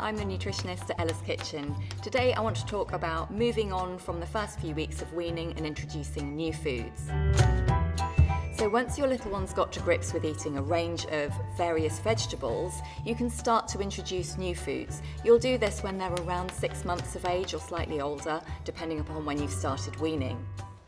I'm the nutritionist at Ella's Kitchen. Today I want to talk about moving on from the first few weeks of weaning and introducing new foods. So once your little one's got to grips with eating a range of various vegetables, you can start to introduce new foods. You'll do this when they're around 6 months of age or slightly older, depending upon when you've started weaning.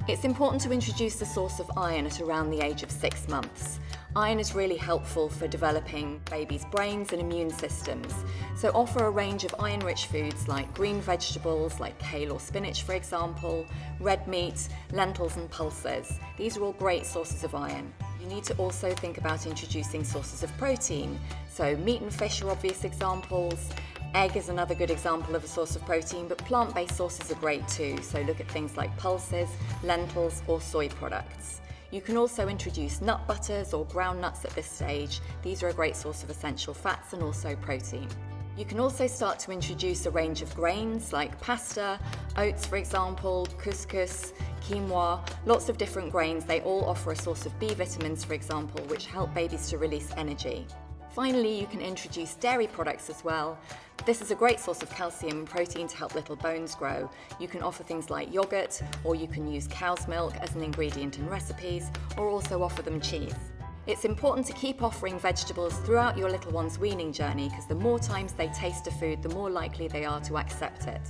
It's important to introduce the source of iron at around the age of 6 months. Iron is really helpful for developing babies' brains and immune systems. So offer a range of iron-rich foods like green vegetables, like kale or spinach for example, red meat, lentils and pulses. These are all great sources of iron. You need to also think about introducing sources of protein. So meat and fish are obvious examples. Egg is another good example of a source of protein, but plant-based sources are great too. So look at things like pulses, lentils or soy products. You can also introduce nut butters or ground nuts at this stage. These are a great source of essential fats and also protein. You can also start to introduce a range of grains like pasta, oats for example, couscous, quinoa, lots of different grains. They all offer a source of B vitamins for example, which help babies to release energy. Finally, you can introduce dairy products as well. This is a great source of calcium and protein to help little bones grow. You can offer things like yogurt, or you can use cow's milk as an ingredient in recipes, or also offer them cheese. It's important to keep offering vegetables throughout your little one's weaning journey because the more times they taste a food, the more likely they are to accept it.